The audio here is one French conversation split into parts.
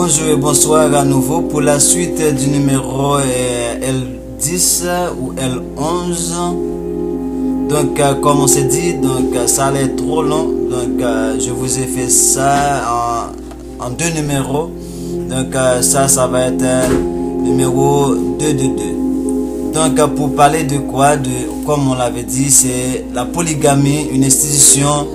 Bonjour et bonsoir à nouveau pour la suite du numéro L10 ou L11. Donc comme on s'est dit, donc ça allait être trop long. Donc je vous ai fait ça en deux numéros. Donc ça va être numéro 2 de 2. Donc pour parler de quoi, comme on l'avait dit, c'est la polygamie, une institution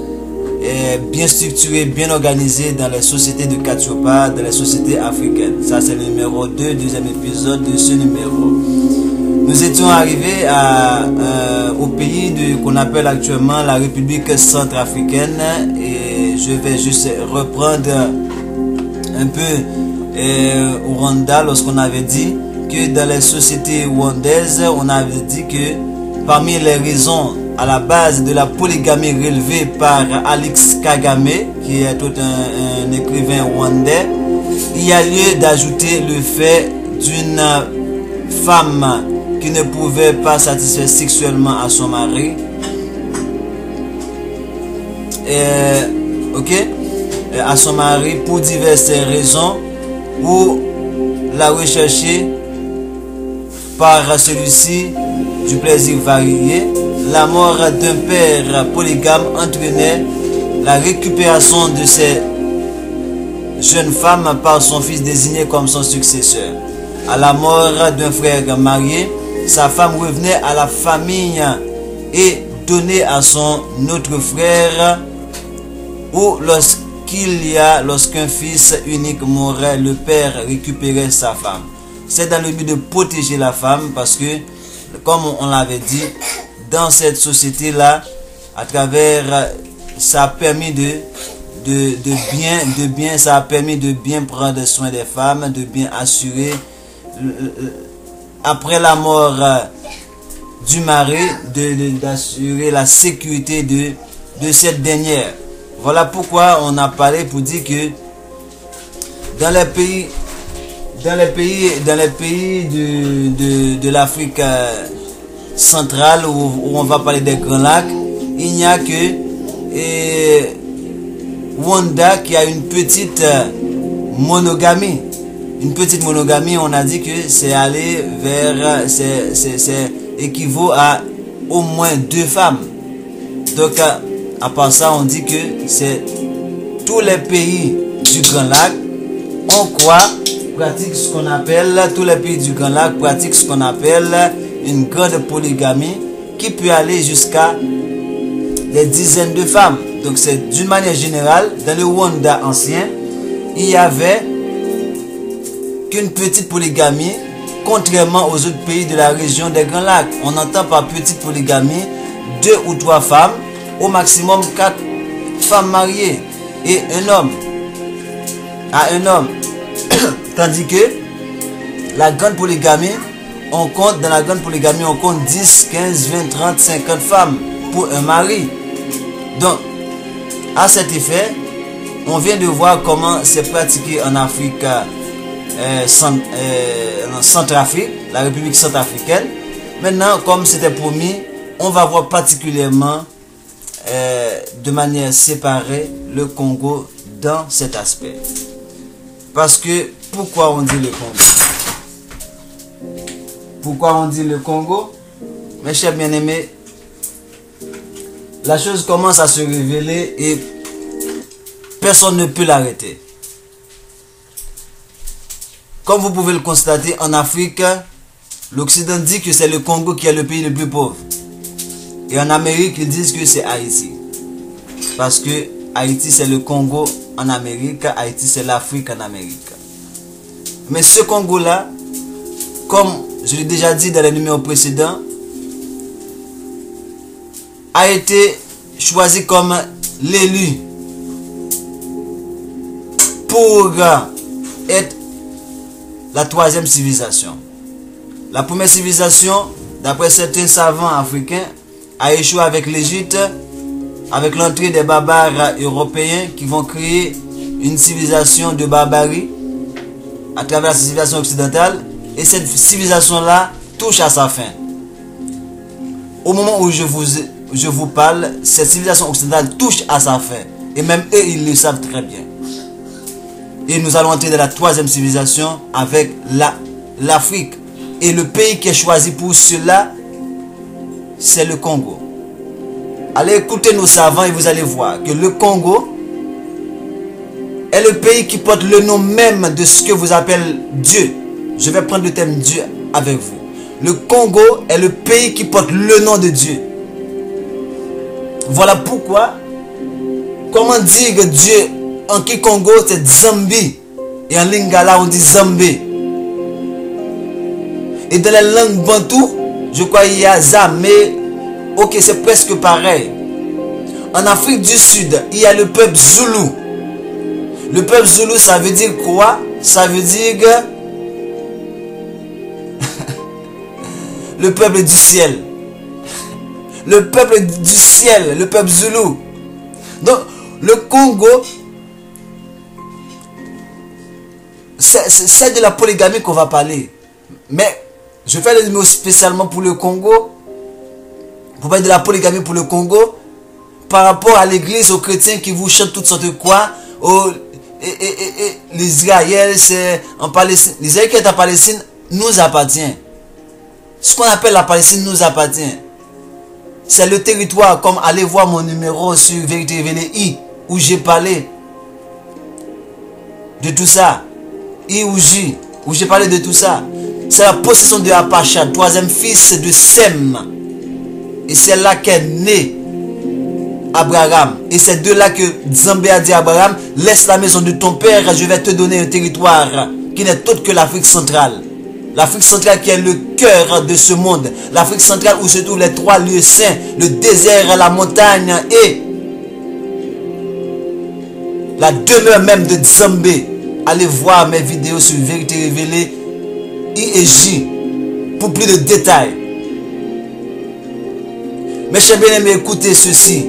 bien structurée, bien organisée dans les sociétés de Katiopa, dans les sociétés africaines. Ça c'est le numéro 2, deuxième épisode de ce numéro. Nous étions arrivés au pays qu'on appelle actuellement la République centrafricaine, et je vais juste reprendre un peu au Rwanda, lorsqu'on avait dit que dans les sociétés rwandaises, on avait dit que parmi les raisons à la base de la polygamie relevée par Alex Kagame, qui est tout un écrivain rwandais, il y a lieu d'ajouter le fait d'une femme qui ne pouvait pas satisfaire sexuellement à son mari, à son mari pour diverses raisons, ou la rechercher par celui-ci du plaisir varié. La mort d'un père polygame entraînait la récupération de ces jeunes femmes par son fils désigné comme son successeur. À la mort d'un frère marié, sa femme revenait à la famille et donnait à son autre frère, ou lorsqu'un fils unique mourait, le père récupérait sa femme. C'est dans le but de protéger la femme, parce que, comme on l'avait dit, dans cette société-là, à travers, ça a permis ça a permis de bien prendre soin des femmes, de bien assurer, après la mort du mari, d'assurer la sécurité de cette dernière. Voilà pourquoi on a parlé pour dire que dans les pays de l'Afrique centrale, où on va parler des Grands Lacs, il n'y a que Rwanda qui a une petite monogamie. Une petite monogamie, on a dit que c'est aller vers, c'est équivaut à au moins 2 femmes. Donc à part ça, on dit que c'est tous les pays du Grand Lac pratiquent ce qu'on appelle, tous les pays du Grand Lac pratiquent ce qu'on appelle une grande polygamie, qui peut aller jusqu'à des dizaines de femmes. Donc c'est d'une manière générale, dans le Rwanda ancien, il y avait qu'une petite polygamie, contrairement aux autres pays de la région des Grands Lacs. On entend par petite polygamie 2 ou 3 femmes, au maximum 4 femmes mariées et un homme à un homme. Tandis que la grande polygamie, dans la grande polygamie, on compte 10, 15, 20, 30, 50 femmes pour un mari. Donc, à cet effet, on vient de voir comment c'est pratiqué en Afrique Centrafrique, la République centrafricaine. Maintenant, comme c'était promis, on va voir particulièrement de manière séparée le Congo dans cet aspect. Parce que, pourquoi on dit le Congo? Pourquoi on dit le Congo? Mes chers bien-aimés, la chose commence à se révéler et personne ne peut l'arrêter. Comme vous pouvez le constater, en Afrique, l'Occident dit que c'est le Congo qui est le pays le plus pauvre. Et en Amérique, ils disent que c'est Haïti. Parce que Haïti, c'est le Congo en Amérique, Haïti, c'est l'Afrique en Amérique. Mais ce Congo-là, comme je l'ai déjà dit dans les numéros précédents, a été choisi comme l'élu pour être la 3e civilisation. La première civilisation, d'après certains savants africains, a échoué avec l'Égypte, avec l'entrée des barbares européens qui vont créer une civilisation de barbarie à travers la civilisation occidentale, et cette civilisation-là touche à sa fin. Au moment où je vous parle, cette civilisation occidentale touche à sa fin, et même eux, ils le savent très bien. Et nous allons entrer dans la troisième civilisation avec l'Afrique. Et le pays qui est choisi pour cela, c'est le Congo. Allez écouter nos savants et vous allez voir que le Congo est le pays qui porte le nom même de ce que vous appelez Dieu. Je vais prendre le thème Dieu avec vous. Le Congo est le pays qui porte le nom de Dieu. Voilà pourquoi, comment dire que Dieu en Kikongo c'est Zambi et en Lingala on dit Zambé. Et dans la langue bantou, je crois qu'il y a Zam, mais ok, c'est presque pareil. En Afrique du Sud, il y a le peuple Zoulou. Le peuple Zoulou, ça veut dire quoi? Ça veut dire que le peuple du ciel. Le peuple du ciel, le peuple Zoulou. Donc, le Congo, c'est de la polygamie qu'on va parler. Mais, je fais le numéro spécialement pour le Congo. Pour parler de la polygamie pour le Congo. Par rapport à l'église, aux chrétiens qui vous chantent toutes sortes de quoi. L'Israël, c'est en Palestine. L'Israël qui est en Palestine nous appartient. Ce qu'on appelle la Palestine nous appartient. C'est le territoire, comme allez voir mon numéro sur Vérité Révélée I, où j'ai parlé de tout ça. I ou J, où j'ai parlé de tout ça. C'est la possession de Apacha, troisième fils de Sem. Et c'est là qu'est né Abraham. Et c'est de là que Zambé a dit à Abraham, laisse la maison de ton père, je vais te donner un territoire qui n'est autre que l'Afrique centrale. L'Afrique centrale qui est le cœur de ce monde. L'Afrique centrale où se trouvent les trois lieux saints, le désert, la montagne et la demeure même de Zambé. Allez voir mes vidéos sur Vérité Révélée I et J pour plus de détails. Mes chers bien-aimés, écoutez ceci.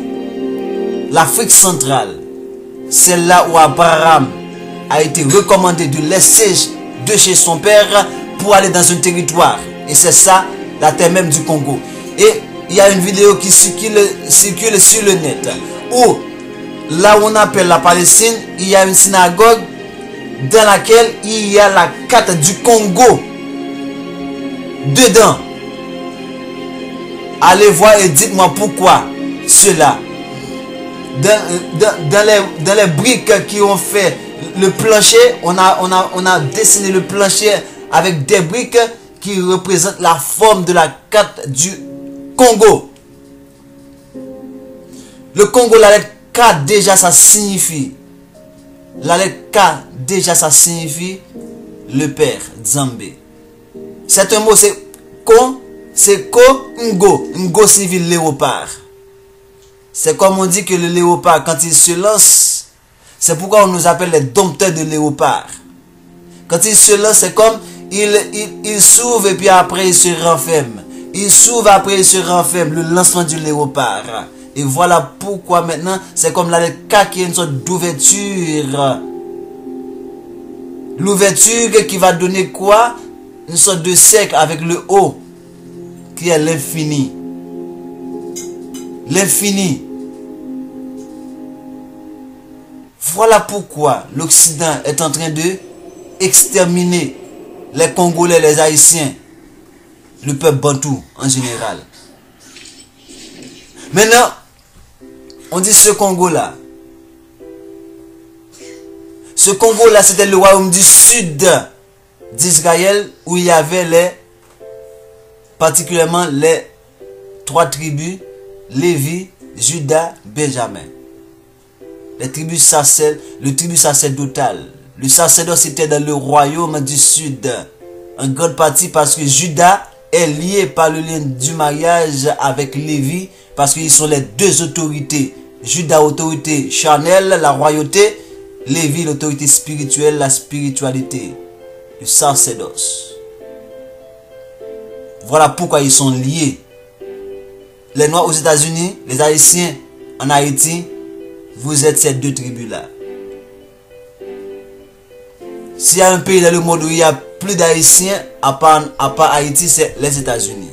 L'Afrique centrale, c'est là où Abraham a été recommandé de laisser de chez son père pour aller dans un territoire. Et c'est ça, la terre même du Congo. Et il y a une vidéo qui circule sur le net, où là où on appelle la Palestine, il y a une synagogue dans laquelle il y a la carte du Congo dedans. Allez voir et dites-moi pourquoi cela. Dans les briques qui ont fait le plancher, on a dessiné le plancher avec des briques qui représentent la forme de la carte du Congo. Le Congo, la lettre K déjà ça signifie. La lettre K déjà ça signifie le père, Zambé. C'est un mot, c'est Ko-Ngo. Ngo signifie léopard. C'est comme on dit que le léopard, quand il se lance, c'est pourquoi on nous appelle les dompteurs de léopard. Quand il se lance, c'est comme il s'ouvre et puis après il se renferme. Il s'ouvre, après il se renferme, le lancement du léopard. Et voilà pourquoi maintenant, c'est comme la lettre K qui est une sorte d'ouverture. L'ouverture qui va donner quoi? Une sorte de cercle avec le O, qui est l'infini. L'infini. Voilà pourquoi l'Occident est en train de exterminer les Congolais, les Haïtiens, le peuple bantou en général. Maintenant, on dit ce Congo-là. Ce Congo-là, c'était le royaume du sud d'Israël où il y avait particulièrement les trois tribus, Lévi, Juda, Benjamin. Les tribus le tribu sacerdotal. Le sacerdoce était dans le royaume du sud. En grande partie parce que Juda est lié par le lien du mariage avec Lévi. Parce qu'ils sont les deux autorités. Juda, autorité charnelle, la royauté. Lévi, l'autorité spirituelle, la spiritualité. Le sacerdoce. Voilà pourquoi ils sont liés. Les Noirs aux États-Unis, les Haïtiens en Haïti, vous êtes ces deux tribus-là. S'il y a un pays dans le monde où il y a plus d'Haïtiens, à part Haïti, c'est les États-Unis.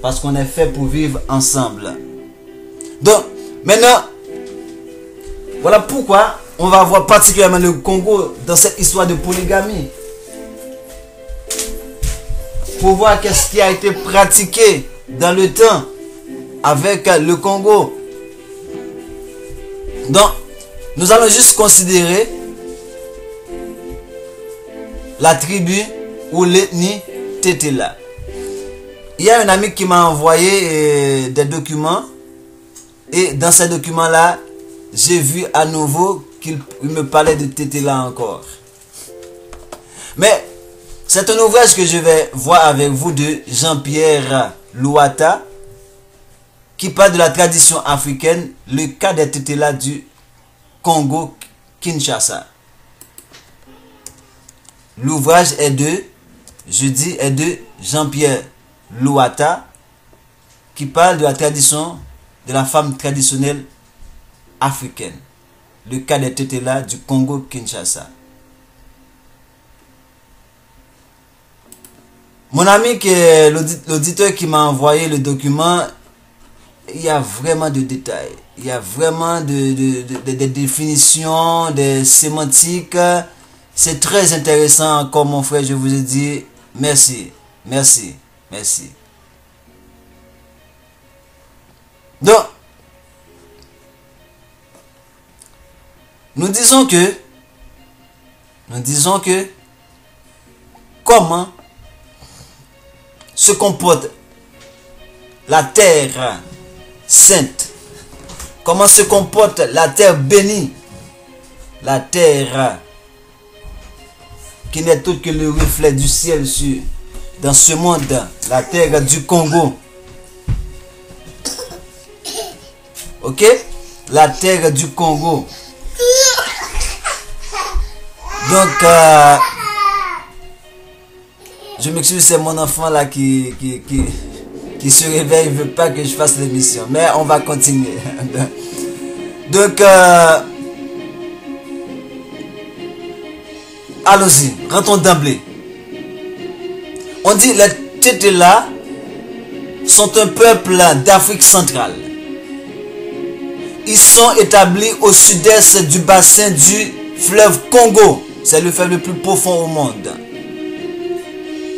Parce qu'on est fait pour vivre ensemble. Donc, maintenant, voilà pourquoi on va voir particulièrement le Congo dans cette histoire de polygamie. Pour voir qu'est-ce qui a été pratiqué dans le temps avec le Congo. Donc, nous allons juste considérer la tribu ou l'ethnie Tetela. Il y a un ami qui m'a envoyé des documents. Et dans ces documents-là, j'ai vu à nouveau qu'il me parlait de Tetela encore. Mais c'est un ouvrage que je vais voir avec vous de Jean-Pierre Louata qui parle de la tradition africaine, le cas des Tetela du Congo-Kinshasa. L'ouvrage est de Jean-Pierre Louata qui parle de la tradition de la femme traditionnelle africaine. Le cas des Tetela du Congo-Kinshasa. Mon ami, qui est l'auditeur qui m'a envoyé le document, il y a vraiment de détails. Il y a vraiment des définitions, des sémantiques. C'est très intéressant encore, mon frère, je vous ai dit. Merci, merci, merci. Donc, nous disons que comment se comporte la terre sainte, comment se comporte la terre bénie, la terre qui n'est autre que le reflet du ciel dans ce monde, la terre du Congo. Ok? La terre du Congo. Donc, je m'excuse, c'est mon enfant là qui se réveille, il ne veut pas que je fasse l'émission. Mais on va continuer. Donc, allons-y, rentrons d'emblée. On dit les Tetela sont un peuple d'Afrique centrale. Ils sont établis au sud-est du bassin du fleuve Congo. C'est le fleuve le plus profond au monde.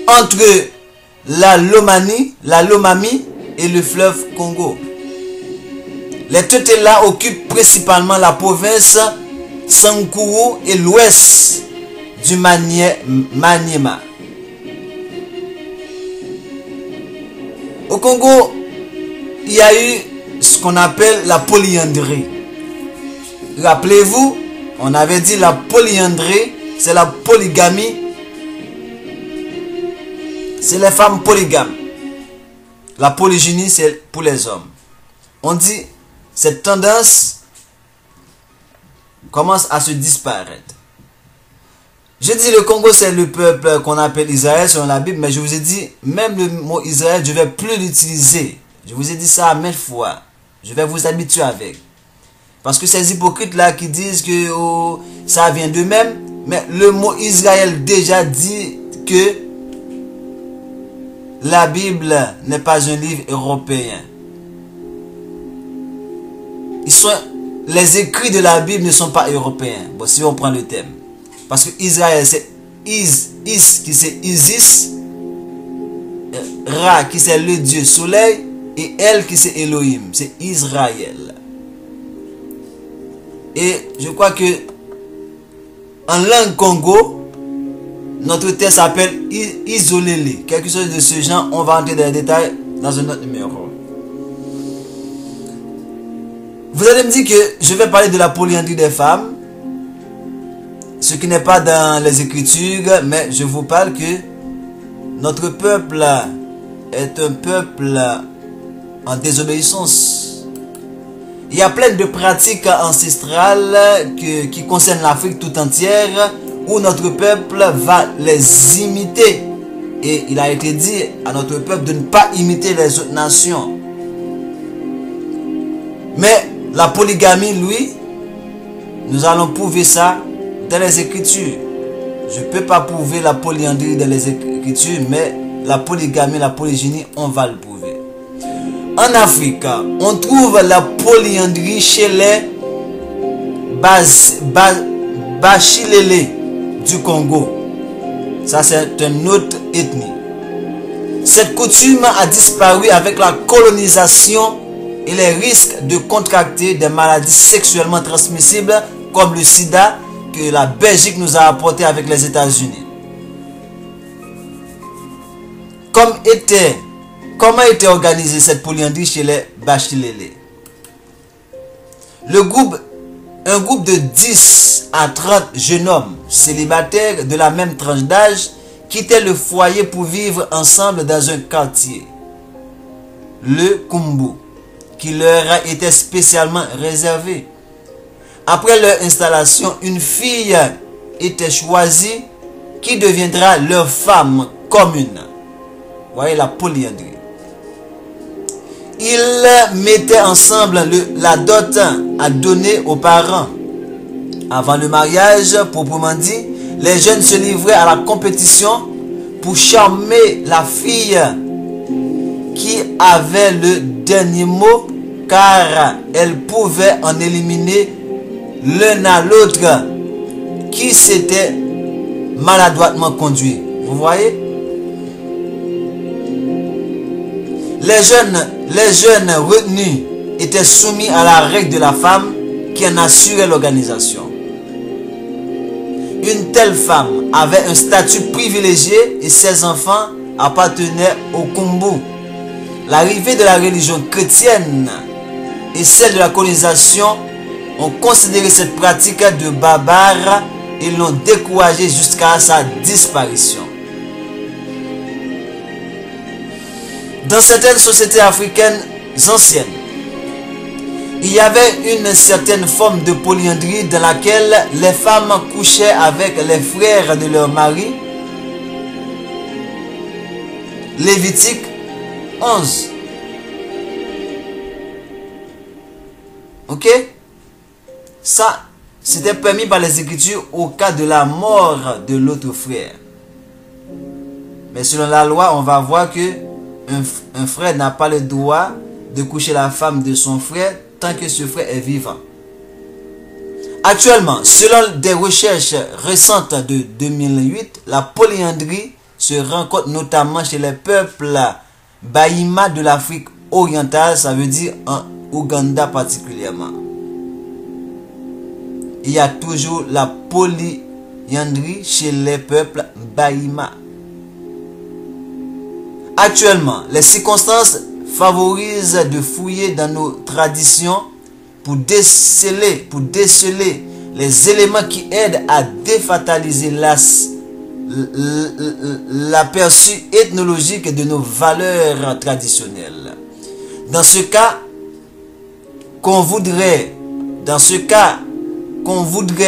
Entre la Lomami et le fleuve Congo. Les Tetela occupent principalement la province Sankuru et l'ouest du Maniema. Au Congo, il y a eu ce qu'on appelle la polyandrie. Rappelez-vous, on avait dit la polyandrie, c'est la polygamie. C'est les femmes polygames. La polygynie, c'est pour les hommes. On dit, cette tendance commence à se disparaître. Je dis le Congo, c'est le peuple qu'on appelle Israël selon la Bible, mais je vous ai dit, même le mot Israël, je ne vais plus l'utiliser. Je vous ai dit ça maintes fois. Je vais vous habituer avec. Parce que ces hypocrites-là qui disent que ça vient d'eux-mêmes, mais le mot Israël déjà dit que la Bible n'est pas un livre européen. Les écrits de la Bible ne sont pas européens. Bon, si on prend le thème. Parce que Israël, c'est qui c'est Isis, Ra qui c'est le Dieu soleil, et El qui c'est Elohim, c'est Israël. Et je crois que en langue Congo, notre terre s'appelle Isolélé. Quelque chose de ce genre, on va entrer dans les détails dans un autre numéro. Vous allez me dire que je vais parler de la polyandrie des femmes, ce qui n'est pas dans les Écritures, mais je vous parle que notre peuple est un peuple en désobéissance. Il y a plein de pratiques ancestrales qui concernent l'Afrique tout entière, où notre peuple va les imiter. Et il a été dit à notre peuple de ne pas imiter les autres nations. Mais la polygamie, lui, nous allons prouver ça dans les Écritures. Je ne peux pas prouver la polyandrie dans les Écritures, mais la polygamie, la polygynie, on va le prouver. En Afrique, on trouve la polyandrie chez les Bachilele du Congo. Ça, c'est une autre ethnie. Cette coutume a disparu avec la colonisation et les risques de contracter des maladies sexuellement transmissibles comme le sida que la Belgique nous a apporté avec les États-Unis. Comment était organisée cette polyandrie chez les Bachilele? Un groupe de 10 à 30 jeunes hommes célibataires de la même tranche d'âge quittaient le foyer pour vivre ensemble dans un quartier, le Kumbu, qui leur était spécialement réservé. Après leur installation, une fille était choisie qui deviendra leur femme commune. Voyez la polyandrie. Ils mettaient ensemble la dot à donner aux parents. Avant le mariage, proprement dit, les jeunes se livraient à la compétition pour charmer la fille qui avait le dernier mot, car elle pouvait en éliminer l'un à l'autre qui s'était maladroitement conduit. Vous voyez? Les jeunes retenus étaient soumis à la règle de la femme qui en assurait l'organisation. Une telle femme avait un statut privilégié et ses enfants appartenaient au Kumbu. L'arrivée de la religion chrétienne et celle de la colonisation ont considéré cette pratique de barbare et l'ont découragée jusqu'à sa disparition. Dans certaines sociétés africaines anciennes, il y avait une certaine forme de polyandrie dans laquelle les femmes couchaient avec les frères de leur mari. Lévitique 11. Ok? Ça, c'était permis par les Écritures au cas de la mort de l'autre frère. Mais selon la loi, on va voir que un frère n'a pas le droit de coucher la femme de son frère tant que ce frère est vivant. Actuellement, selon des recherches récentes de 2008, la polyandrie se rencontre notamment chez les peuples Bahima de l'Afrique orientale, ça veut dire en Ouganda particulièrement. Il y a toujours la polyandrie chez les peuples Bahima. Actuellement, les circonstances favorisent de fouiller dans nos traditions pour déceler les éléments qui aident à défataliser l'aperçu ethnologique de nos valeurs traditionnelles. Dans ce cas, qu'on voudrait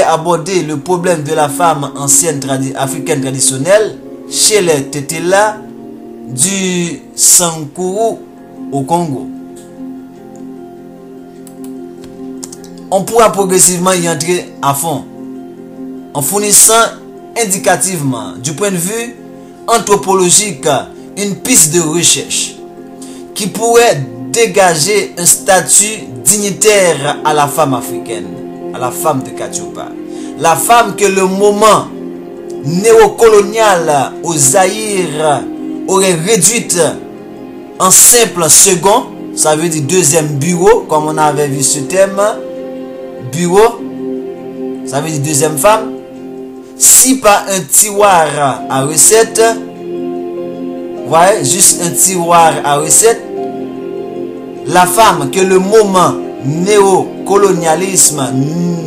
aborder le problème de la femme ancienne africaine traditionnelle chez les Tetela du Sankuru au Congo. On pourra progressivement y entrer à fond en fournissant indicativement, du point de vue anthropologique, une piste de recherche qui pourrait dégager un statut dignitaire à la femme africaine, à la femme de Katioupa. La femme que le moment néocolonial au Zaïre aurait réduite en simple second, ça veut dire deuxième bureau, comme on avait vu ce thème, bureau, ça veut dire deuxième femme. Si pas un tiroir à recette, voyez, juste un tiroir à recette, la femme que le moment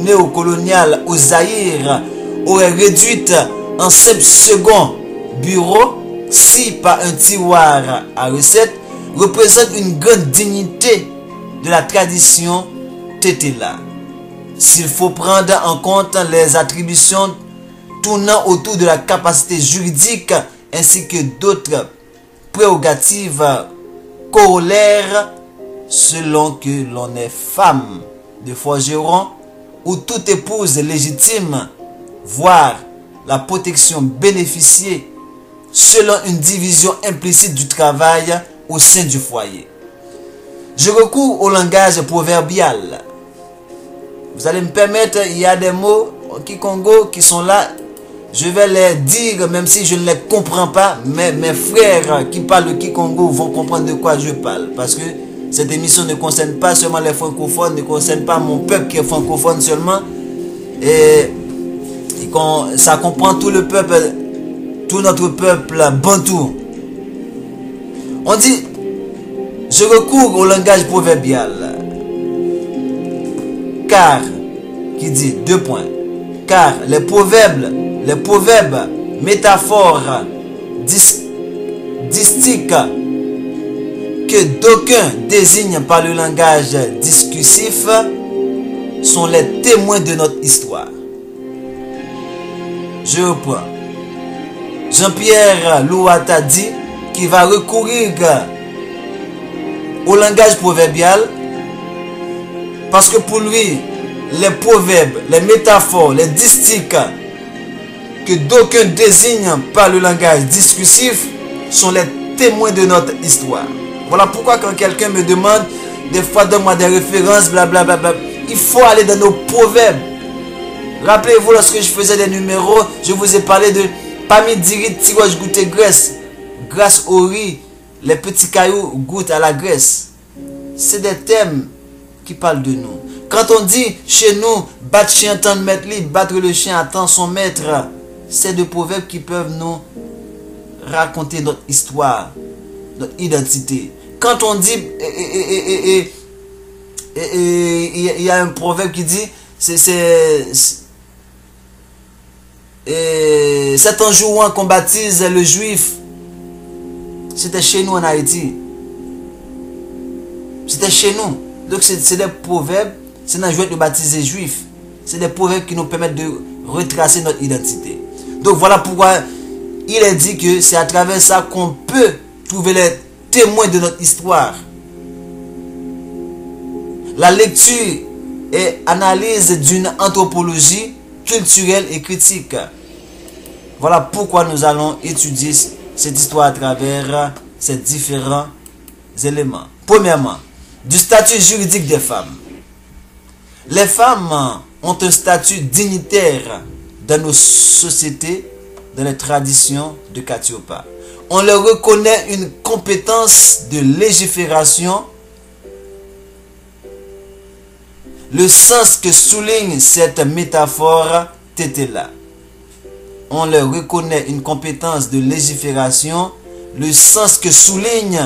néocolonial au Zaïre aurait réduite en simple second bureau, si pas un tiroir à recette, représente une grande dignité de la tradition Tetela. S'il faut prendre en compte les attributions tournant autour de la capacité juridique ainsi que d'autres prérogatives corollaires, selon que l'on est femme de forgeron ou toute épouse légitime, voire la protection bénéficiée selon une division implicite du travail au sein du foyer. Je recours au langage proverbial. Vous allez me permettre, il y a des mots au Kikongo qui sont là. Je vais les dire, même si je ne les comprends pas. Mais mes frères qui parlent de Kikongo vont comprendre de quoi je parle. Parce que cette émission ne concerne pas seulement les francophones, ne concerne pas mon peuple qui est francophone seulement. Et ça comprend tout le peuple, tout notre peuple bantou. On dit, je recours au langage proverbial. Car, qui dit, 2 points. Car les proverbes, métaphores, distiques que d'aucuns désignent par le langage discursif sont les témoins de notre histoire. Je reprends. Jean-Pierre Louata dit qu'il va recourir au langage proverbial parce que pour lui, les proverbes, les métaphores, les distiques que d'aucuns désignent par le langage discursif sont les témoins de notre histoire. Voilà pourquoi quand quelqu'un me demande des fois donne-moi des références, blablabla, il faut aller dans nos proverbes. Rappelez-vous, lorsque je faisais des numéros, je vous ai parlé de Pamidiri tirage goûter graisse, grâce au riz, les petits cailloux goûtent à la graisse. C'est des thèmes qui parlent de nous. Quand on dit chez nous, battre chien attend de mettre lit, battre le chien attend son maître, c'est des proverbes qui peuvent nous raconter notre histoire, notre identité. Quand on dit, il y a un proverbe qui dit, c'est en jouant qu'on baptise le juif. C'était chez nous en Haïti. C'était chez nous. Donc c'est des proverbes, c'est dans jouet de baptiser juif. C'est des proverbes qui nous permettent de retracer notre identité. Donc voilà pourquoi il est dit que c'est à travers ça qu'on peut trouver les témoins de notre histoire. La lecture et analyse d'une anthropologie culturelle et critique. Voilà pourquoi nous allons étudier cette histoire à travers ces différents éléments. Premièrement, du statut juridique des femmes. Les femmes ont un statut dignitaire dans nos sociétés, dans les traditions de Katiopa. On leur reconnaît une compétence de légifération. Le sens que souligne cette métaphore était là. On leur reconnaît une compétence de légifération. Le sens que souligne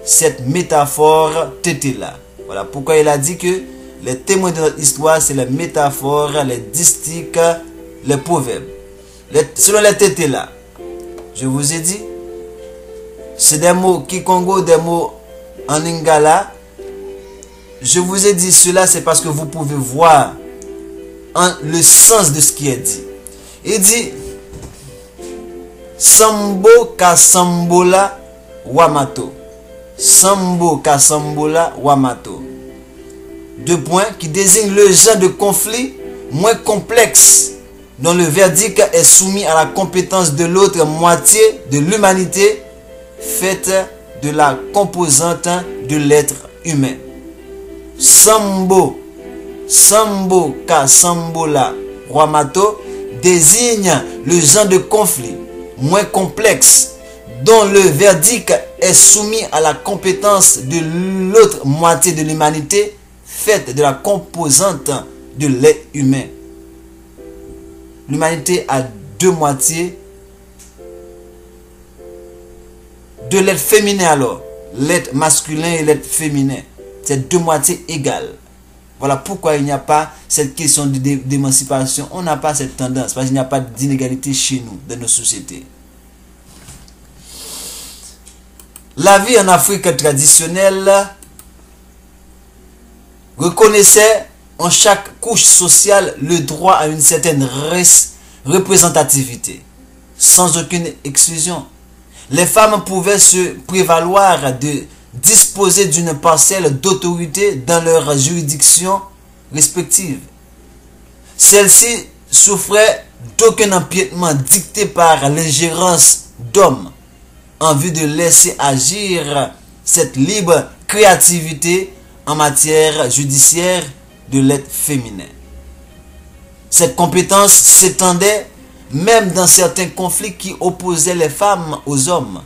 cette métaphore était là. Voilà pourquoi il a dit que les témoins de notre histoire, c'est les métaphores, les distiques, les proverbes. Selon les tétés là, je vous ai dit, c'est des mots Kikongo, des mots en lingala. Je vous ai dit cela, c'est parce que vous pouvez voir le sens de ce qui est dit. Il dit Sambo Kasambola Wamato. Sambo Kasambola Wamato. 2 points qui désignent le genre de conflit moins complexe dont le verdict est soumis à la compétence de l'autre moitié de l'humanité faite de la composante de l'être humain. Sambo Kasambola Wamato désigne le genre de conflit moins complexe dont le verdict est soumis à la compétence de l'autre moitié de l'humanité faite de la composante de l'être humain. L'humanité a 2 moitiés de l'être féminin alors. L'être masculin et l'être féminin. C'est 2 moitiés égales. Voilà pourquoi il n'y a pas cette question d'émancipation. On n'a pas cette tendance parce qu'il n'y a pas d'inégalité chez nous, dans nos sociétés. La vie en Afrique traditionnelle reconnaissait en chaque couche sociale le droit à une certaine représentativité, sans aucune exclusion. Les femmes pouvaient se prévaloir de disposer d'une parcelle d'autorité dans leur juridiction respective. Celle-ci souffrait d'aucun empiètement dicté par l'ingérence d'hommes en vue de laisser agir cette libre créativité en matière judiciaire de l'être féminin. Cette compétence s'étendait même dans certains conflits qui opposaient les femmes aux hommes.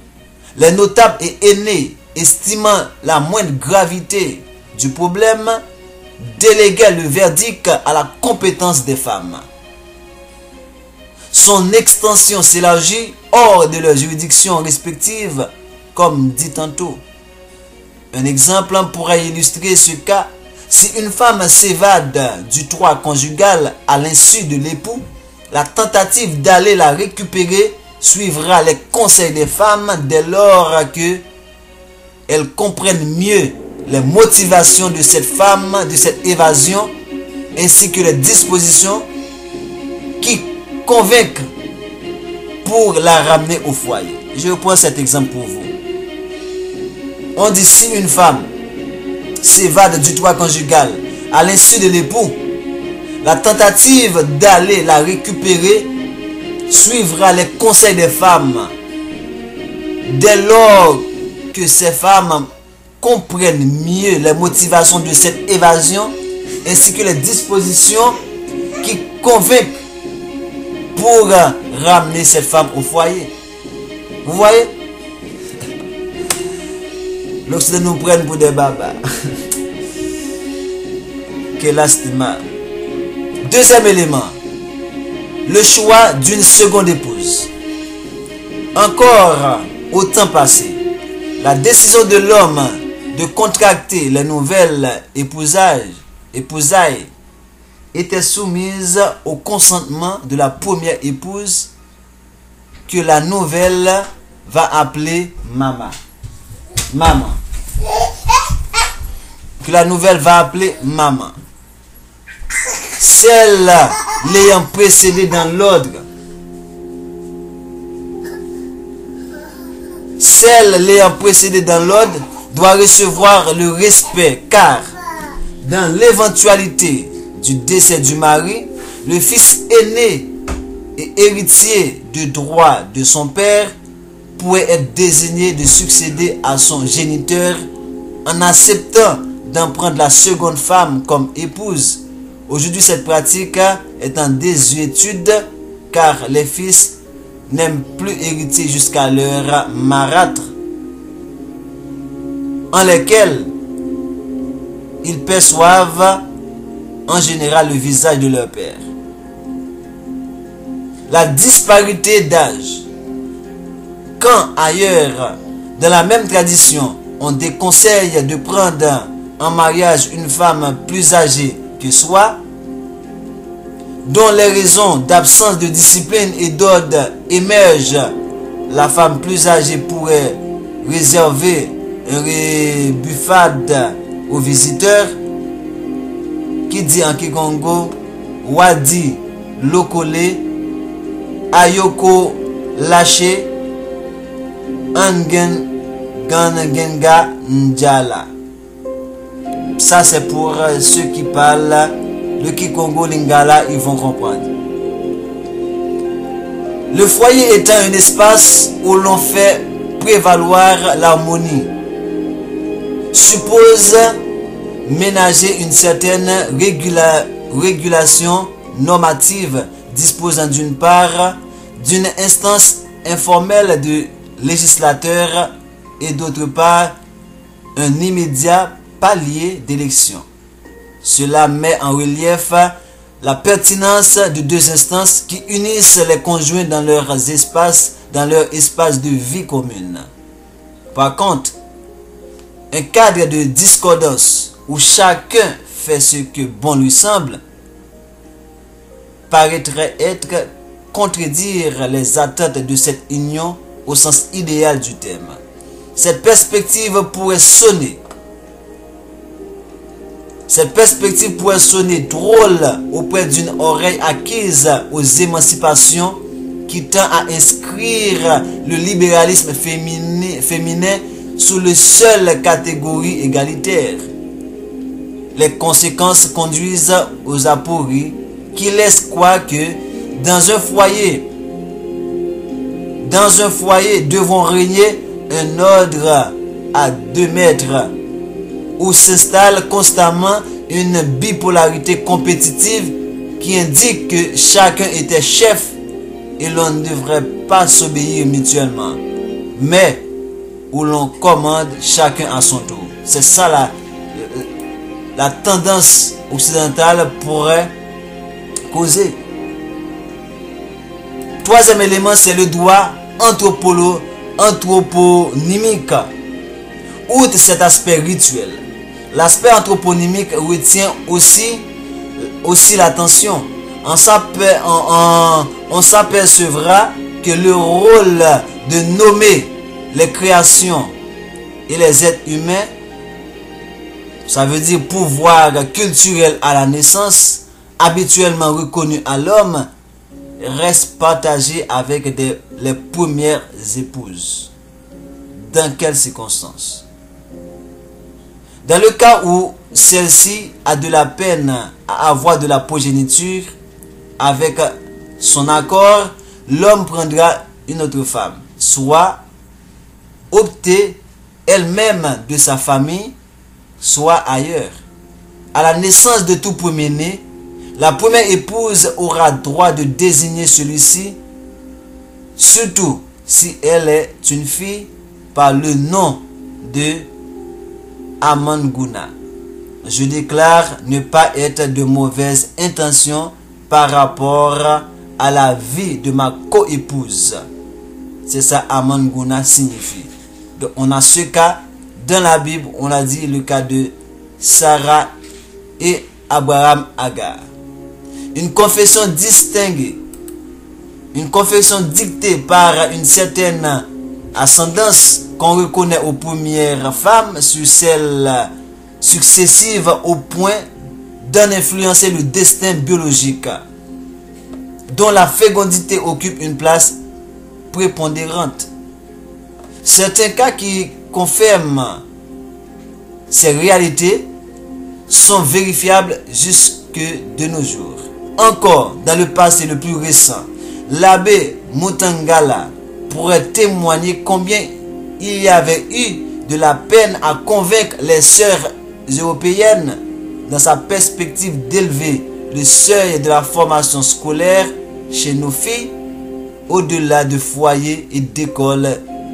Les notables et aînés, estimant la moindre gravité du problème, déléguaient le verdict à la compétence des femmes. Son extension s'élargit hors de leurs juridictions respectives, comme dit tantôt. Un exemple pourrait illustrer ce cas. Si une femme s'évade du droit conjugal à l'insu de l'époux, la tentative d'aller la récupérer suivra les conseils des femmes dès lors que elles comprennent mieux les motivations de cette femme, de cette évasion, ainsi que les dispositions qui convainquent pour la ramener au foyer. Je reprends cet exemple pour vous. On dit si une femme s'évade du droit conjugal à l'insu de l'époux, la tentative d'aller la récupérer suivra les conseils des femmes dès lors que ces femmes comprennent mieux les motivations de cette évasion ainsi que les dispositions qui convainquent pour ramener cette femme au foyer. Vous voyez? L'Occident nous prenne pour des babas. Quel astima. Deuxième élément, le choix d'une seconde épouse. Encore au temps passé, la décision de l'homme de contracter les nouvelles épousailles était soumise au consentement de la première épouse que la nouvelle va appeler maman. Maman. Que la nouvelle va appeler maman. Celle l'ayant précédée dans l'ordre. Celle l'ayant précédée dans l'ordre doit recevoir le respect car dans l'éventualité du décès du mari, le fils aîné et héritier de droit de son père pourrait être désigné de succéder à son géniteur en acceptant d'en prendre la seconde femme comme épouse. Aujourd'hui, cette pratique est en désuétude car les fils n'aiment plus hériter jusqu'à leur marâtre, en lesquels ils perçoivent en général le visage de leur père. La disparité d'âge. Quand ailleurs, dans la même tradition, on déconseille de prendre en mariage une femme plus âgée que soi, dont les raisons d'absence de discipline et d'ordre émergent, la femme plus âgée pourrait réserver une buffade aux visiteurs, qui dit en Kikongo, Wadi Lokole, Ayoko Lâché, Angen Gangenga Njala. Ça c'est pour ceux qui parlent le Kikongo Lingala, ils vont comprendre. Le foyer étant un espace où l'on fait prévaloir l'harmonie, suppose ménager une certaine régulation normative disposant d'une part d'une instance informelle de législateur et d'autre part un immédiat palier d'élection. Cela met en relief la pertinence de deux instances qui unissent les conjoints dans leur espace de vie commune. Par contre, un cadre de discordance où chacun fait ce que bon lui semble paraîtrait être contredire les attentes de cette union au sens idéal du terme. Cette perspective pourrait sonner drôle auprès d'une oreille acquise aux émancipations qui tend à inscrire le libéralisme féminin sous le seule catégorie égalitaire. Les conséquences conduisent aux apories qui laissent croire que dans un foyer devront régner un ordre à 2 mètres où s'installe constamment une bipolarité compétitive qui indique que chacun était chef et l'on ne devrait pas s'obéir mutuellement, mais où l'on commande chacun à son tour. C'est ça la tendance occidentale pourrait causer. Troisième élément, c'est le droit anthroponymique. Outre cet aspect rituel, l'aspect anthroponymique retient aussi l'attention. On s'apercevra que le rôle de nommer les créations et les êtres humains, ça veut dire pouvoir culturel à la naissance, habituellement reconnu à l'homme, reste partagé avec les premières épouses. Dans quelles circonstances? Dans le cas où celle-ci a de la peine à avoir de la progéniture, avec son accord, l'homme prendra une autre femme, soit opter elle-même de sa famille, soit ailleurs. À la naissance de tout premier-né, la première épouse aura droit de désigner celui-ci, surtout si elle est une fille, par le nom de Amanguna. Je déclare ne pas être de mauvaise intention par rapport à la vie de ma coépouse. C'est ça Amanguna signifie. Donc on a ce cas dans la Bible, on a dit le cas de Sarah et Abraham Agar. Une confession distinguée, une confession dictée par une certaine ascendance qu'on reconnaît aux premières femmes sur celles successives au point d'en influencer le destin biologique, dont la fécondité occupe une place prépondérante. Certains cas qui confirment ces réalités sont vérifiables jusque de nos jours. Encore dans le passé le plus récent, l'abbé Mutangala pourrait témoigner combien il y avait eu de la peine à convaincre les sœurs européennes dans sa perspective d'élever le seuil de la formation scolaire chez nos filles au-delà de foyers et d'écoles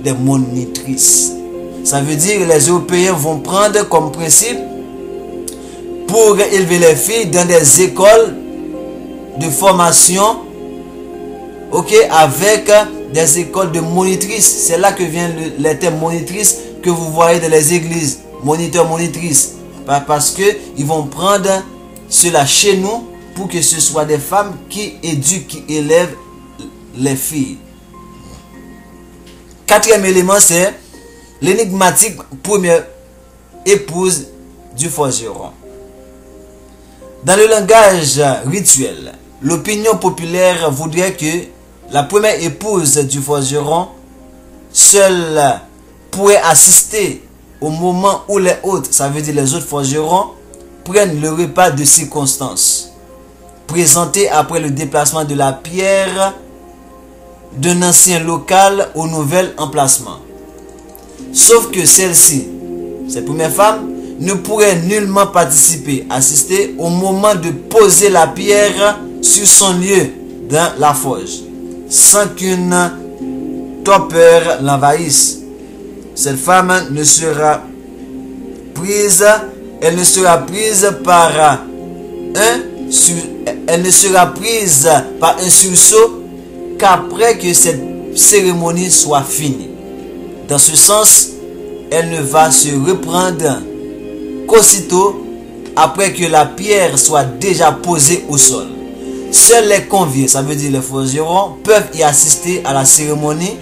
des monitrices. Ça veut dire que les Européens vont prendre comme principe pour élever les filles dans des écoles de formation, avec des écoles de monitrices. C'est là que vient le terme monitrice que vous voyez dans les églises, moniteur, monitrice. Parce que ils vont prendre cela chez nous pour que ce soit des femmes qui éduquent, qui élèvent les filles. Quatrième élément, c'est l'énigmatique première épouse du forgeron. Dans le langage rituel, l'opinion populaire voudrait que la première épouse du forgeron seule pourrait assister au moment où les autres, ça veut dire les autres forgerons, prennent le repas de circonstance, présenté après le déplacement de la pierre d'un ancien local au nouvel emplacement. Sauf que celle-ci, cette première femme, ne pourrait nullement participer, assister au moment de poser la pierre sur son lieu dans la forge, sans qu'une torpeur l'envahisse. Cette femme ne sera prise, elle ne sera prise par un sursaut qu'après que cette cérémonie soit finie. Dans ce sens, elle ne va se reprendre qu'aussitôt après que la pierre soit déjà posée au sol. Seuls les conviés, ça veut dire les forgerons, peuvent y assister à la cérémonie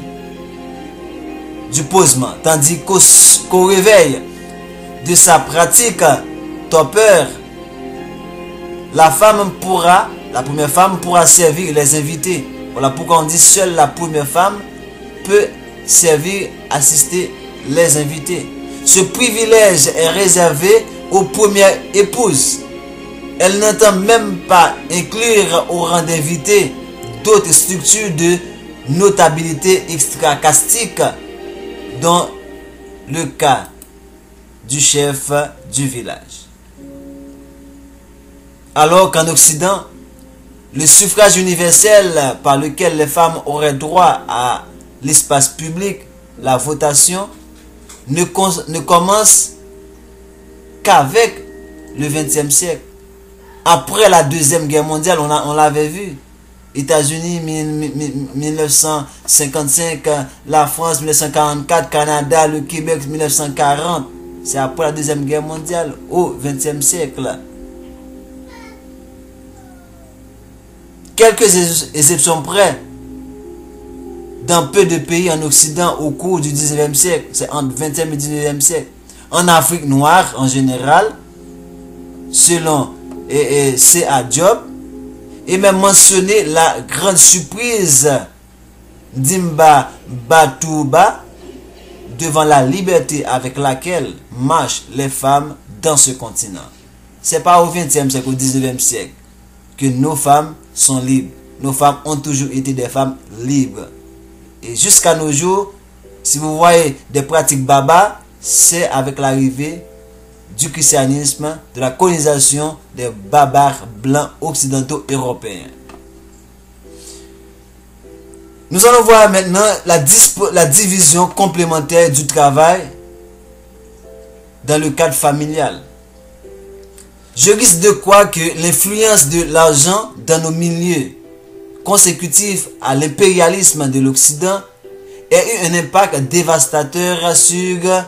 du posement, tandis qu'au réveil de sa pratique torpeur, la première femme pourra servir les invités. Voilà pourquoi on dit seule la première femme peut servir, assister les invités. Ce privilège est réservé aux premières épouses. Elle n'entend même pas inclure au rang d'invité d'autres structures de notabilité extra-castique, dans le cas du chef du village. Alors qu'en Occident, le suffrage universel par lequel les femmes auraient droit à l'espace public, la votation, ne commence qu'avec le XXe siècle. Après la Deuxième Guerre mondiale, on l'avait vu. États-Unis 1955, la France 1944, Canada, le Québec 1940. C'est après la Deuxième Guerre mondiale, au XXe siècle. Quelques exceptions près, dans peu de pays en Occident au cours du 19e siècle, c'est entre 20e et 19e siècle. En Afrique noire en général, selon C.A. Diop, et même mentionné la grande surprise d'Imba Batouba devant la liberté avec laquelle marchent les femmes dans ce continent. C'est pas au 20e siècle, au 19e siècle que nos femmes sont libres. Nos femmes ont toujours été des femmes libres. Et jusqu'à nos jours, si vous voyez des pratiques baba, c'est avec l'arrivée du christianisme, de la colonisation des barbares blancs occidentaux européens. Nous allons voir maintenant la division complémentaire du travail dans le cadre familial. Je risque de croire que l'influence de l'argent dans nos milieux consécutifs à l'impérialisme de l'Occident ait eu un impact dévastateur sur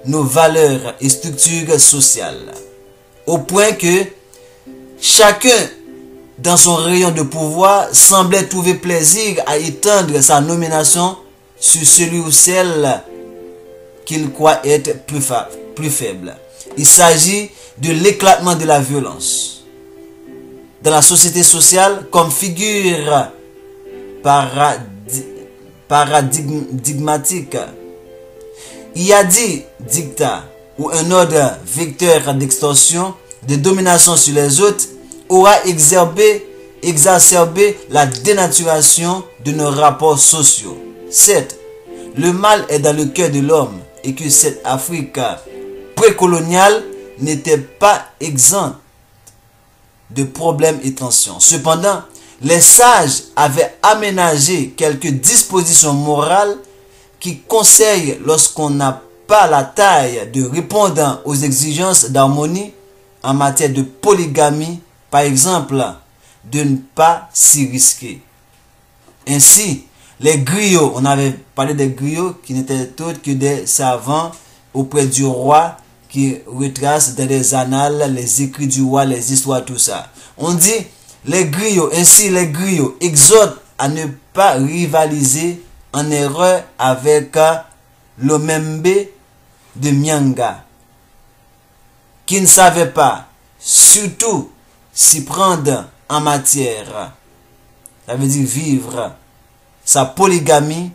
nos valeurs et structures sociales, au point que chacun dans son rayon de pouvoir semblait trouver plaisir à étendre sa nomination sur celui ou celle qu'il croit être plus faible. Il s'agit de l'éclatement de la violence dans la société sociale comme figure paradigmatique. Il y a dit dictat ou un ordre vecteur d'extorsion, de domination sur les autres aura exacerbé la dénaturation de nos rapports sociaux. 7. Le mal est dans le cœur de l'homme et que cette Afrique précoloniale n'était pas exempte de problèmes et tensions. Cependant, les sages avaient aménagé quelques dispositions morales qui conseillent, lorsqu'on n'a pas la taille de répondre aux exigences d'harmonie en matière de polygamie, par exemple, de ne pas s'y risquer. Ainsi, les griots, on avait parlé des griots qui n'étaient autres que des savants auprès du roi qui retracent dans les annales les écrits du roi, les histoires, tout ça. On dit les griots, ainsi les griots exhortent à ne pas rivaliser en erreur avec l'Omembe de Mianga, qui ne savait pas surtout s'y prendre en matière, ça veut dire vivre sa polygamie,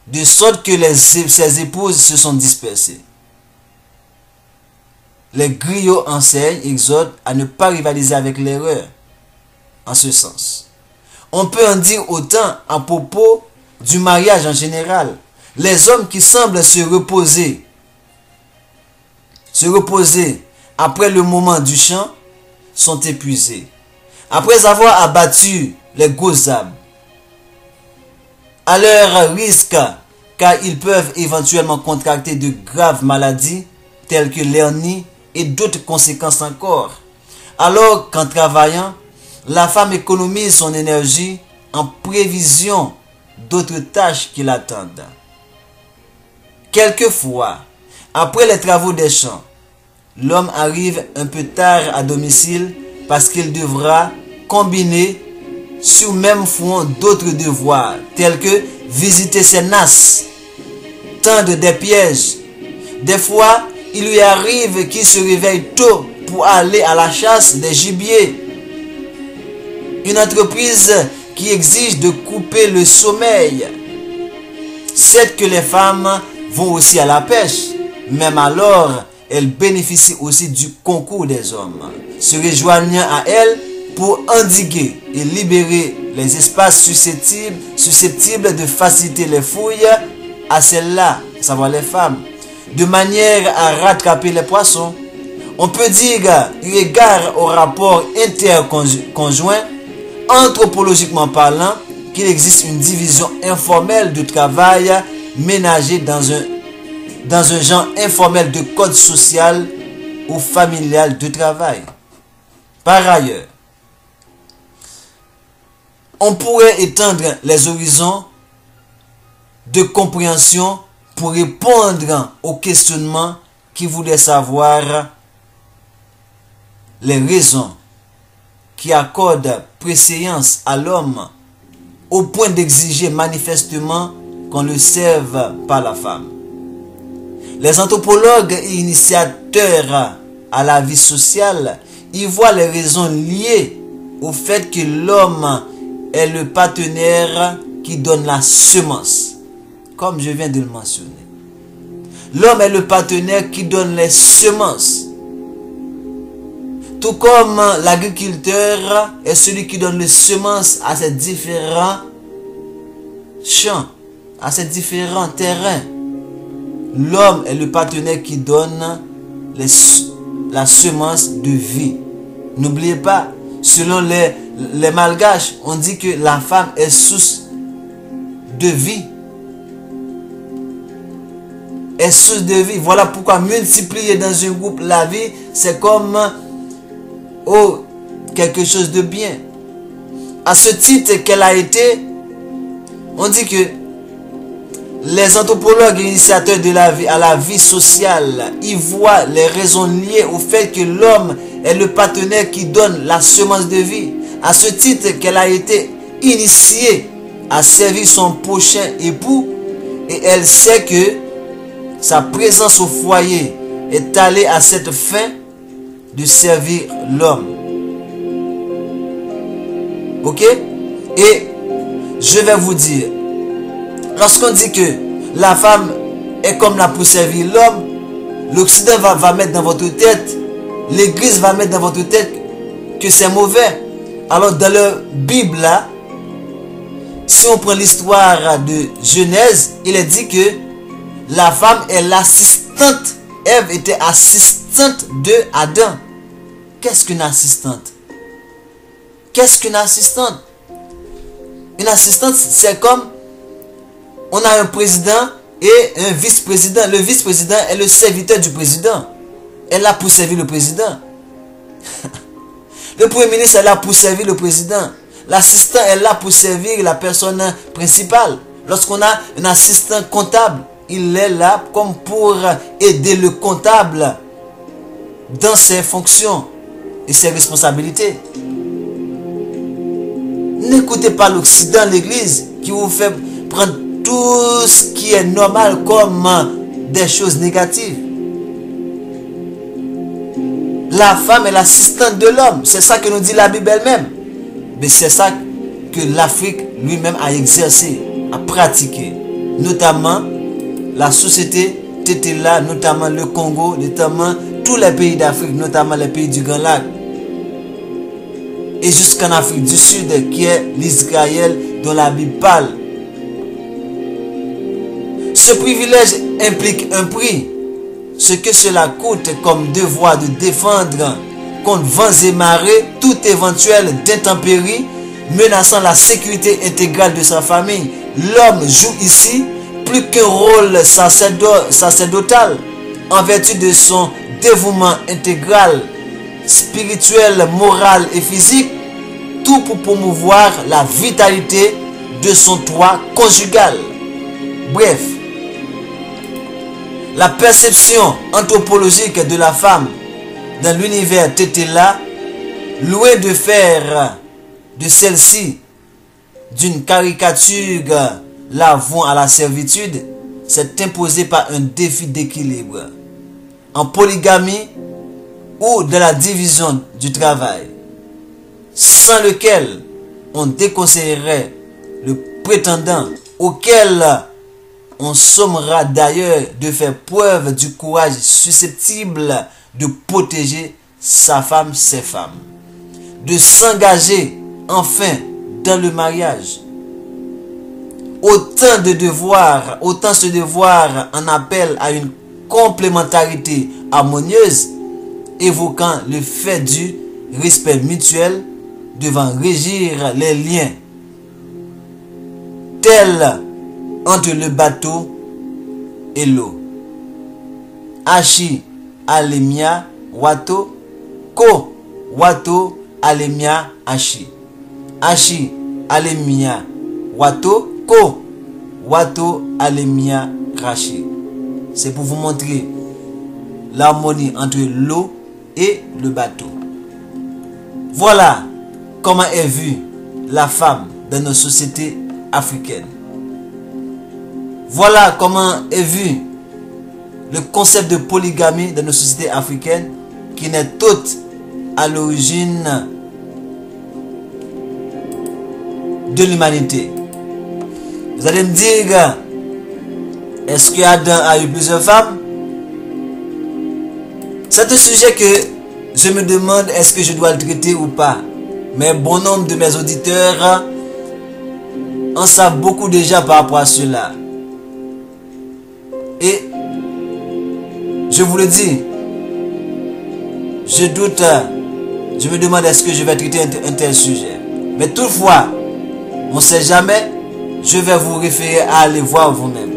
de sorte que ses épouses se sont dispersées. Les griots enseignent, exhortent à ne pas rivaliser avec l'erreur, en ce sens. On peut en dire autant à propos du mariage en général. Les hommes qui semblent se reposer après le moment du chant sont épuisés. Après avoir abattu les gros arbres, à leur risque, car ils peuvent éventuellement contracter de graves maladies telles que l'hernie et d'autres conséquences encore. Alors qu'en travaillant, la femme économise son énergie en prévision d'autres tâches qui l'attendent. Quelquefois, après les travaux des champs, l'homme arrive un peu tard à domicile parce qu'il devra combiner sur même fond d'autres devoirs, tels que visiter ses nasses, tendre des pièges. Des fois, il lui arrive qu'il se réveille tôt pour aller à la chasse des gibiers. Une entreprise qui exige de couper le sommeil. C'est que les femmes vont aussi à la pêche, même alors, elles bénéficient aussi du concours des hommes, se rejoignant à elles pour endiguer et libérer les espaces susceptibles de faciliter les fouilles à celles-là, à savoir les femmes, de manière à rattraper les poissons. On peut dire, eu égard au rapport interconjoint, anthropologiquement parlant, qu'il existe une division informelle du travail ménager dans un genre informel de code social ou familial de travail. Par ailleurs, on pourrait étendre les horizons de compréhension pour répondre aux questionnements qui voulaient savoir les raisons qui accordent préséance à l'homme au point d'exiger manifestement qu'on le serve par la femme. Les anthropologues et initiateurs à la vie sociale y voient les raisons liées au fait que l'homme est le partenaire qui donne la semence, comme je viens de le mentionner. L'homme est le partenaire qui donne les semences. Tout comme l'agriculteur est celui qui donne les semences à ses différents champs, à ses différents terrains. L'homme est le partenaire qui donne la semence de vie. N'oubliez pas, selon les malgaches, on dit que la femme est source de vie. Est source de vie. Voilà pourquoi multiplier dans un groupe la vie, c'est comme quelque chose de bien. À ce titre qu'elle a été, on dit que les anthropologues et initiateurs de la vie, à la vie sociale, y voient les raisons liées au fait que l'homme est le partenaire qui donne la semence de vie. À ce titre qu'elle a été initiée à servir son prochain époux, et elle sait que sa présence au foyer est allée à cette fin de servir l'homme. Ok? Et je vais vous dire, lorsqu'on dit que la femme est comme là pour servir l'homme, l'Occident va mettre dans votre tête, l'Église va mettre dans votre tête que c'est mauvais. Alors dans leur Bible là, si on prend l'histoire de Genèse, il est dit que la femme est l'assistante. Ève était assistante de Adam. Qu'est-ce qu'une assistante? Qu'est-ce qu'une assistante? Une assistante, c'est comme on a un président et un vice-président. Le vice-président est le serviteur du président. Elle est là pour servir le président. Le premier ministre est là pour servir le président. L'assistant est là pour servir la personne principale. Lorsqu'on a un assistant comptable, il est là comme pour aider le comptable dans ses fonctions et ses responsabilités. N'écoutez pas l'Occident, l'Église, qui vous fait prendre tout ce qui est normal comme des choses négatives. La femme est l'assistante de l'homme. C'est ça que nous dit la Bible elle-même. Mais c'est ça que l'Afrique lui-même a exercé, a pratiqué. Notamment la société Tétéla, notamment le Congo, notamment tous les pays d'Afrique, notamment les pays du Grand Lac. Et jusqu'en Afrique du Sud, qui est l'Israël dont la Bible parle. Ce privilège implique un prix. Ce que cela coûte comme devoir de défendre contre vents et marées toute éventuelle d'intempéries menaçant la sécurité intégrale de sa famille. L'homme joue ici plus qu'un rôle sacerdotal en vertu de son dévouement intégral, spirituel, moral et physique, tout pour promouvoir la vitalité de son toit conjugal. Bref, la perception anthropologique de la femme dans l'univers Tétéla, loin de faire de celle-ci d'une caricature la vouant à la servitude, s'est imposée par un défi d'équilibre en polygamie ou de la division du travail, sans lequel on déconseillerait le prétendant, auquel on sommera d'ailleurs de faire preuve du courage susceptible de protéger sa femme, ses femmes, de s'engager enfin dans le mariage. Autant ce devoir en appelle à une complémentarité harmonieuse, évoquant le fait du respect mutuel, devant régir les liens tels entre le bateau et l'eau. Ashi alemia wato ko wato alemia ashi. Ashi alemia wato ko wato alemia rashi. C'est pour vous montrer l'harmonie entre l'eau et le bateau. Voilà comment est vue la femme dans nos sociétés africaines. Voilà comment est vu le concept de polygamie dans nos sociétés africaines, qui n'est autre à l'origine de l'humanité. Vous allez me dire, est-ce que Adam a eu plusieurs femmes? C'est un sujet que je me demande, est-ce que je dois le traiter ou pas? Mais bon nombre de mes auditeurs en savent beaucoup déjà par rapport à cela. Et je vous le dis, je doute, je me demande est-ce que je vais traiter un tel sujet. Mais toutefois, on ne sait jamais, je vais vous référer à aller voir vous-même.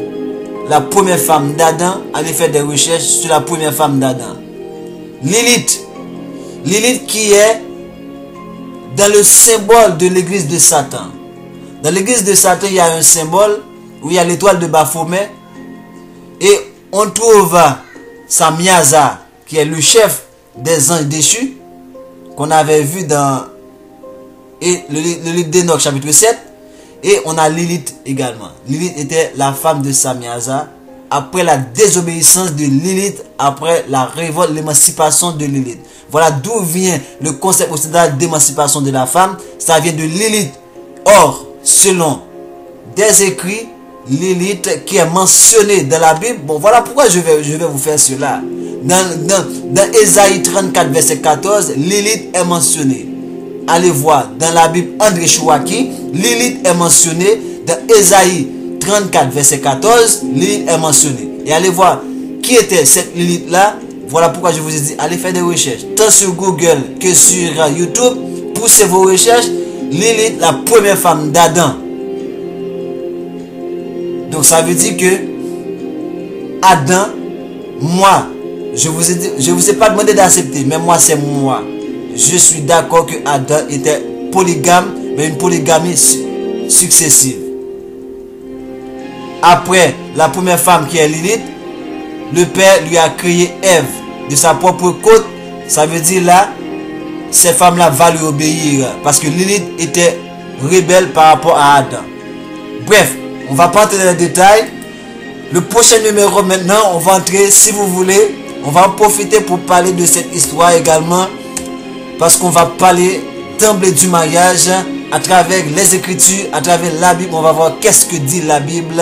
La première femme d'Adam, allez faire des recherches sur la première femme d'Adam. Lilith. Lilith qui est dans le symbole de l'église de Satan. Dans l'église de Satan, il y a un symbole où il y a l'étoile de Baphomet. Et on trouve Samyaza, qui est le chef des anges déchus, qu'on avait vu dans le livre d'Enoch chapitre 7. Et on a Lilith également. Lilith était la femme de Samyaza. Après la désobéissance de Lilith, après la révolte, l'émancipation de Lilith. Voilà d'où vient le concept occidental d'émancipation de la femme. Ça vient de Lilith. Or, selon des écrits, Lilith qui est mentionnée dans la Bible. Bon, voilà pourquoi je vais vous faire cela. Dans Ésaïe 34, verset 14, Lilith est mentionnée. Allez voir dans la Bible André Chouaki, Lilith est mentionnée. Dans Ésaïe 34, verset 14, Lilith est mentionnée. Et allez voir qui était cette Lilith-là. Voilà pourquoi je vous ai dit, allez faire des recherches. Tant sur Google que sur YouTube. Poussez vos recherches. Lilith, la première femme d'Adam. Donc ça veut dire que Adam, moi, je vous ai pas demandé d'accepter, mais moi c'est moi. Je suis d'accord que Adam était polygame, mais une polygamie successive. Après la première femme qui est Lilith, le père lui a créé Ève de sa propre côte. Ça veut dire là, ces femmes-là vont lui obéir parce que Lilith était rebelle par rapport à Adam. Bref, on va pas entrer dans les détails. Le prochain numéro maintenant, on va entrer, si vous voulez, on va en profiter pour parler de cette histoire également. Parce qu'on va parler d'emblée du mariage à travers les Écritures, à travers la Bible. On va voir qu'est-ce que dit la Bible,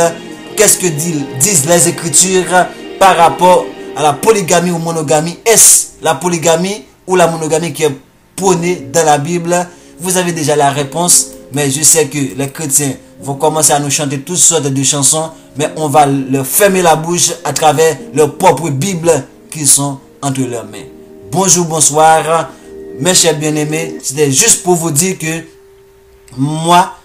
qu'est-ce que disent les Écritures par rapport à la polygamie ou monogamie. Est-ce la polygamie ou la monogamie qui est prônée dans la Bible? Vous avez déjà la réponse, mais je sais que les chrétiens vont commencer à nous chanter toutes sortes de chansons, mais on va leur fermer la bouche à travers leur propre Bible qui sont entre leurs mains. Bonjour, bonsoir, mes chers bien-aimés. C'était juste pour vous dire que moi,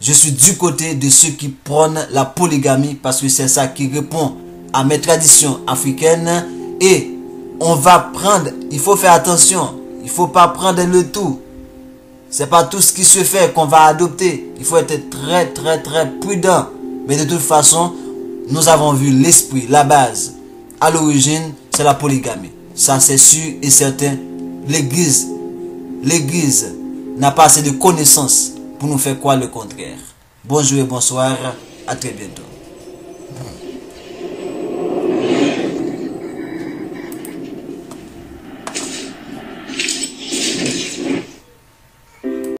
je suis du côté de ceux qui prônent la polygamie parce que c'est ça qui répond à mes traditions africaines. Et on va prendre, il faut faire attention, il ne faut pas prendre le tout. C'est pas tout ce qui se fait qu'on va adopter. Il faut être très prudent. Mais de toute façon, nous avons vu l'esprit, la base. À l'origine, c'est la polygamie. Ça, c'est sûr et certain. L'église n'a pas assez de connaissances pour nous faire croire le contraire. Bonjour et bonsoir. À très bientôt.